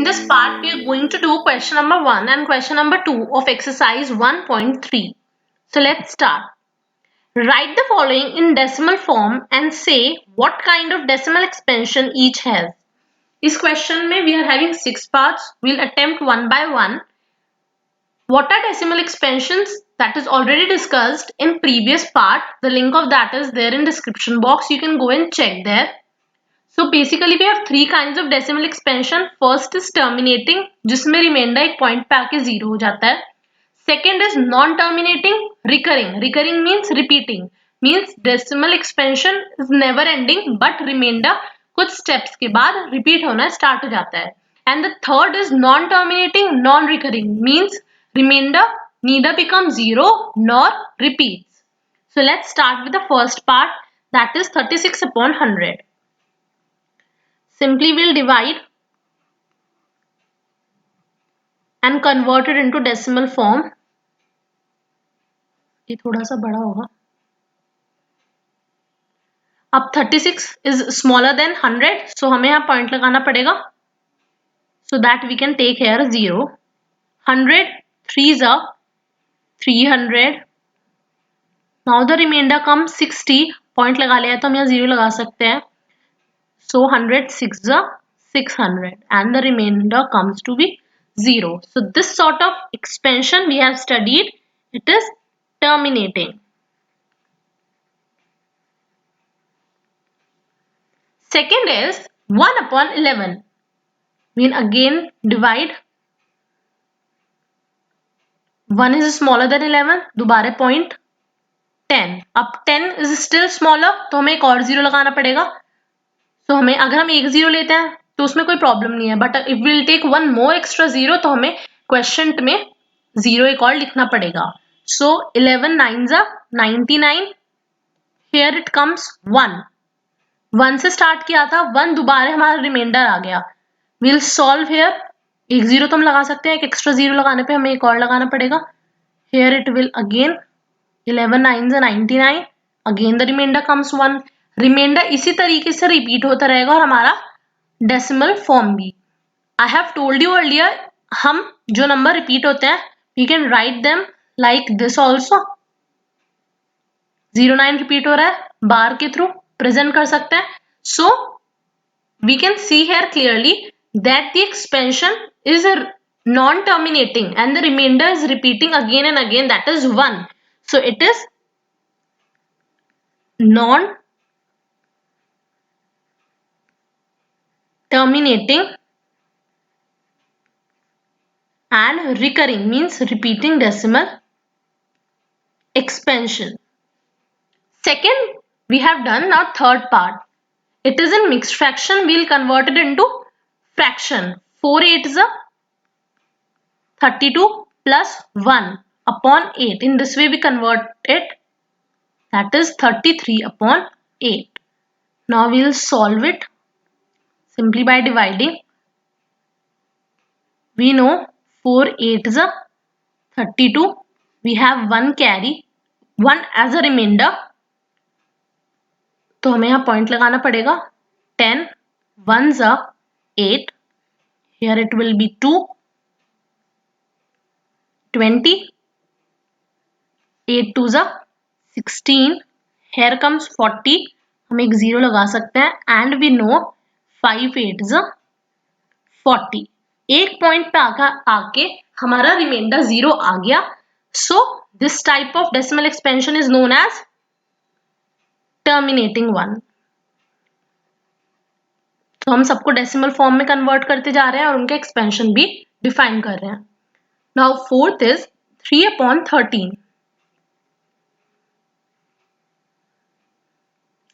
this part, we are going to do question number 1 and question number 2 of exercise 1.3. So let's start. Write the following in decimal form and say what kind of decimal expansion each has. इस question में we are having 6 parts. We'll attempt one by one. What are decimal expansions? That is already discussed in previous part. The link of that is there in description box. You can go and check there. So basically we have three kinds of decimal expansion. First is terminating, जिसमें remainder एक point पे आके zero हो जाता है. Second is non-terminating, recurring. Recurring means repeating. Means decimal expansion is never ending but remainder कुछ steps के बाद repeat होना start हो जाता है. And the third is non-terminating, non-recurring. Means remainder neither becomes zero nor repeats. So let's start with the first part, that is 36 upon 100. Simply we'll divide and convert it into decimal form. ये थोड़ा सा बड़ा होगा. अब 36 is smaller than 100, so हमें यहाँ point लगाना पड़ेगा. So that we can take here 0. 100 3s are 300. Now the remainder comes 60. Point लगा लिया तो हम यहाँ 0 लगा सकते हैं. So 100 6s are 600 and the remainder comes to be 0. So this sort of expansion we have studied, it is terminating. Second is 1 upon 11. We'll again divide. 1 is smaller than 11. दोबारा point 10. अब 10 is still smaller तो हमें एक और 0 लगाना पड़ेगा. तो हमें अगर हम एक 0 लेते हैं तो उसमें कोई प्रॉब्लम नहीं है, but if will take one more extra 0 तो हमें क्वेश्चन में 0 एक और लिखना पड़ेगा. सो 11 9s are 99. Here it comes 1. 1 से स्टार्ट किया था, 1 दोबारा हमारा रिमाइंडर आ गया. Will solve here. एक 0 तो हम लगा सकते हैं, एक एक्स्ट्रा 0 लगाने पे हमें एक और लगाना पड़ेगा. Here it will again 11 9s are 99. Again the reminder comes 1. Reminder इसी तरीके से रिपीट होता रहेगा और हमारा डेसिमल फॉर्म भी. I have told you earlier, हम जो नंबर रिपीट होते हैं we can write them like this also. 09 रिपीट हो रहा है, बार के थ्रू प्रेजेंट कर सकते हैं. So we can see here clearly that the expansion is non terminating and the reminder is repeating again and again, that is 1. So it is non terminating and recurring means repeating decimal expansion. Second we have done. Now third part, it is in mixed fraction. We'll convert it into fraction. 4 8s are 32 plus 1 upon 8. In this way we convert it, that is 33 upon 8. Now we'll solve it simply by dividing. We know 4 8s are 32. We have 1 carry, 1 as a remainder. तो हमें यहाँ point लगाना पड़ेगा. 10 1s are 8. Here it will be 2. 20 8 2s are 16. Here comes 40. हम एक 0 लगा सकते हैं. And we know 5 8s are 40. एक पॉइंट पे आके हमारा रिमाइंडर 0 आ गया. So this type of decimal expansion is known as terminating one. तो हम सबको डेसिमल फॉर्म में कन्वर्ट करते जा रहे हैं और उनके एक्सपेंशन भी डिफाइन कर रहे हैं. Now fourth is 3 upon 13.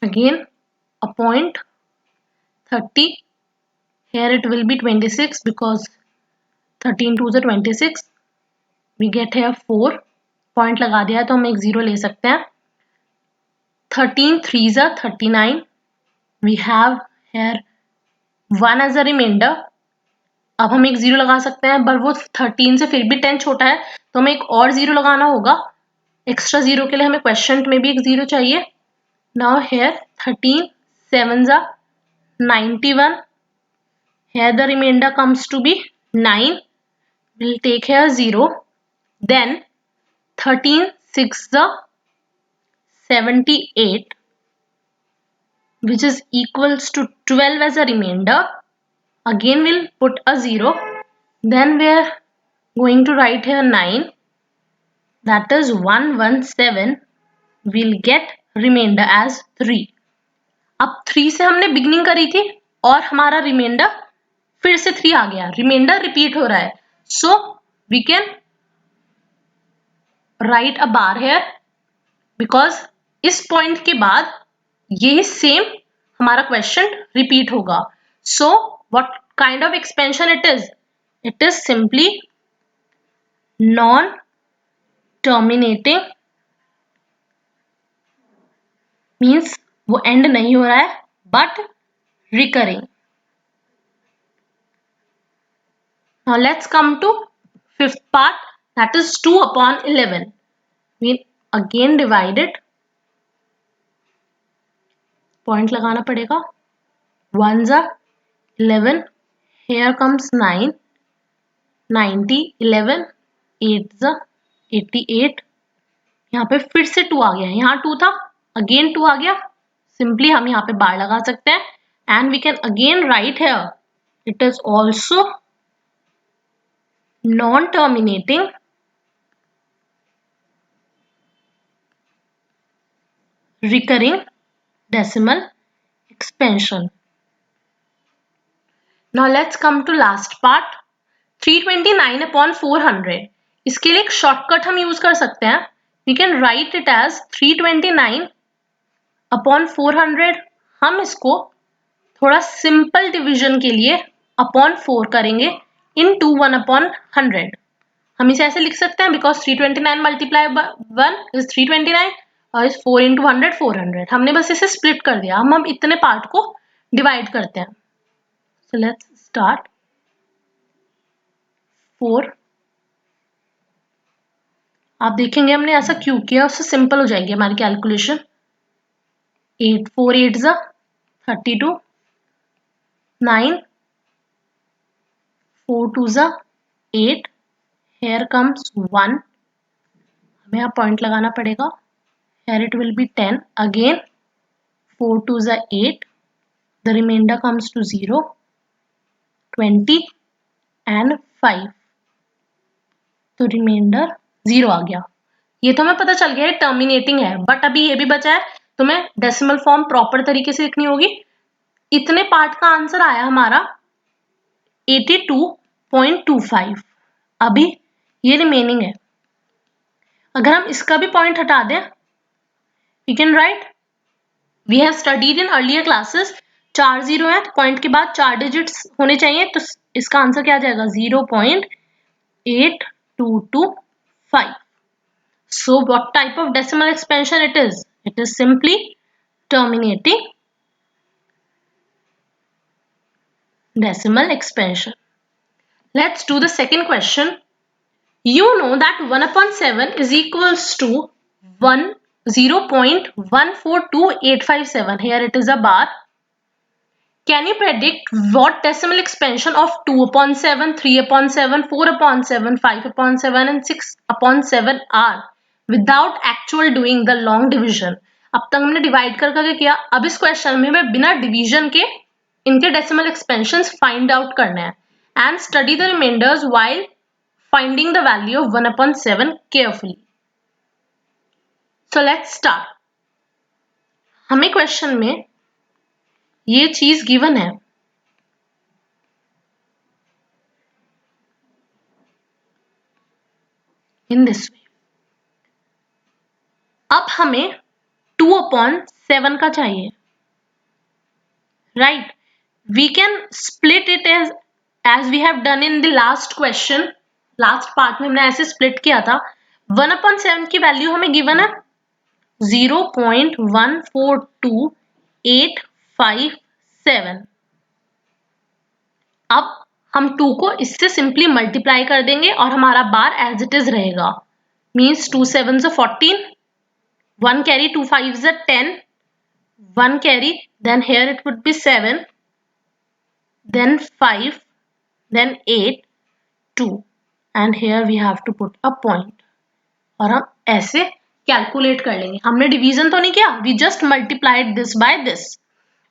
Again a point 30. Here it will be 26 because 13 2s are 26. We get here 4. Point लगा दिया है तो हम एक 0 ले सकते हैं. 13 3s are 39. We have here 1 as a remainder. अब हम एक 0 लगा सकते हैं, पर वो 13 से फिर भी 10 छोटा है तो हमें एक और 0 लगाना होगा. एक्स्ट्रा 0 के लिए हमें क्वेश्चन में भी एक 0 चाहिए. Now here 13 7s are 91. Here the remainder comes to be 9. We'll take here 0. Then 13 6 the 78, which is equals to 12 as a remainder. Again we'll put a 0. Then we're going to write here 9. That is 117. We'll get remainder as 3. अब 3 से हमने beginning करी थी और हमारा reminder फिर से 3 आ गया. रिमाइंडर रिपीट हो रहा है. So we can write a bar here because इस पॉइंट के बाद यही सेम हमारा क्वेश्चन रिपीट होगा. So what kind of expansion it is? It is simply non terminating, means वो एंड नहीं हो रहा है but recurring. Now let's come to fifth part, that is 2 upon 11. We again divide it. Point लगाना पड़ेगा. 1s are 11. Here comes 9. 90, 11. 8s are 88. यहाँ पे फिर से 2 आ गया. यहाँ 2 था, again 2 आ गया. Simply हम यहाँ पे बार लगा सकते हैं. And we can again write here. It is also non-terminating, recurring decimal expansion. Now let's come to last part, 329 upon 400. इसके लिए एक शॉर्टकट हम यूज कर सकते हैं. We can write it as 329 upon 400. हम इसको थोड़ा सिंपल डिवीजन के लिए अपॉन 4 करेंगे into 1 upon 100. हम इसे ऐसे लिख सकते हैं बिकॉज 329 मल्टीप्लाई 1 इज 329 और 4 into 100 400. हमने बस इसे स्प्लिट कर दिया. हम इतने पार्ट को डिवाइड करते हैं. So let's start. 4. आप देखेंगे हमने ऐसा क्यों किया, उससे सिंपल हो जाएगी हमारी कैलकुलेशन. 8 4 8 जा 32, 9 4 2 जा 8. Here comes 1. हमें यहाँ पॉइंट लगाना पड़ेगा. Here it will be 10. Again 4 2 is 8. The remainder comes to 0. 20 and 5. तो रिमाइंडर 0 आ गया. ये तो हमें पता चल गया है टर्मिनेटिंग है, बट अभी ये भी बचा है. तुम्हें डेसिमल फॉर्म प्रॉपर तरीके से लिखनी होगी. इतने पार्ट का आंसर आया हमारा 82.25. अभी ये रिमेनिंग है. अगर हम इसका भी पॉइंट हटा दें, we can write, we have studied in earlier classes, 4 0 है तो पॉइंट के बाद 4 डिजिट्स होने चाहिए. तो इसका आंसर क्या आ जाएगा? 0.8225. So what type of decimal expansion it is? It is simply terminating decimal expansion. Let's do the second question. You know that 1 upon 7 is equals to 0.142857. Here it is a bar. Can you predict what decimal expansion of 2 upon 7, 3 upon 7, 4 upon 7, 5 upon 7 and 6 upon 7 are without actual doing the long division? अब तक हमने divide कर करके किया. अब इस question में हमें बिना डिवीजन के इनके डेसिमल एक्सपेंशंस फाइंड आउट करने हैं. And study the reminders while finding the value of 1 upon 7 carefully. So let's start. हमें क्वेश्चन में ये चीज गिवन है. In this way. अब हमें 2 upon 7 का चाहिए. Right? We can split it as we have done in the last question. Last part में हमने ऐसे स्प्लिट किया था. 1 upon 7 की वैल्यू हमें गिवन है 0.142857. अब हम 2 को इससे सिंपली मल्टीप्लाई कर देंगे और हमारा बार एज इट इज रहेगा. मीन्स 2 7 से 14, 1 कैरी 2 5 से 10, 1 carry, then here it would be 7, then 5, then 8, 2, and here we have to put a point. और हम ऐसे कैलकुलेट कर लेंगे. हमने डिवीजन तो नहीं किया, we just multiplied this by this.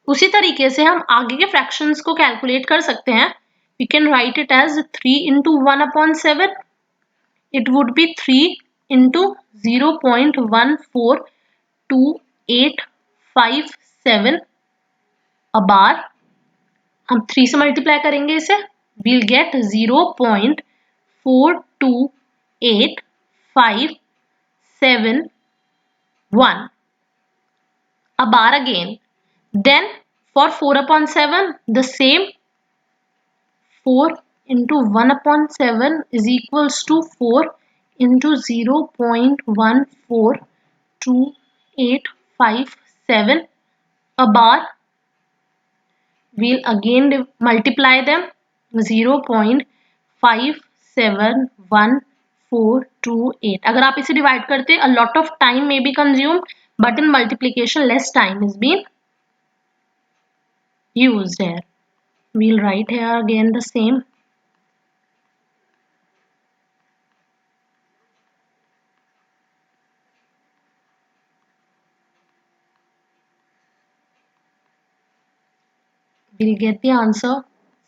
उसी तरीके से हम आगे के फ्रैक्शंस को कैलकुलेट कर सकते हैं. We can write it as 3 into 1/7. It would be 3 into 0.142857 a bar. हम 3 से मल्टीप्लाई करेंगे इसे. We'll get 0.428571 a bar again. Then for 4/7, the same. 4 into 1/7 is equals to 4 into 0.142857 a bar. We'll again multiply them. 0.57148. अगर आप इसे divide करते, a lot of time may be consumed, but in multiplication less time is being used here. We'll write here again the same. We'll get the answer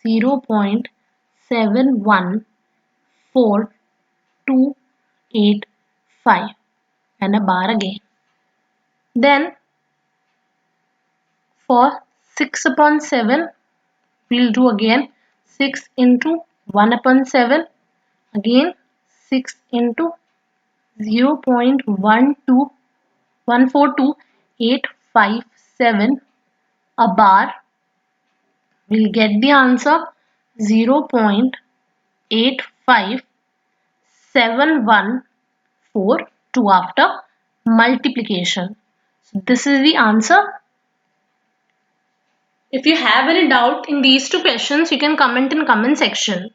0.714285 and a bar again. Then for 6/7, we'll do again 6 into 1/7, again 6 into 0.142857 a bar. We'll get the answer 0.85714 after multiplication. So this is the answer. If you have any doubt in these two questions, you can comment in comment section.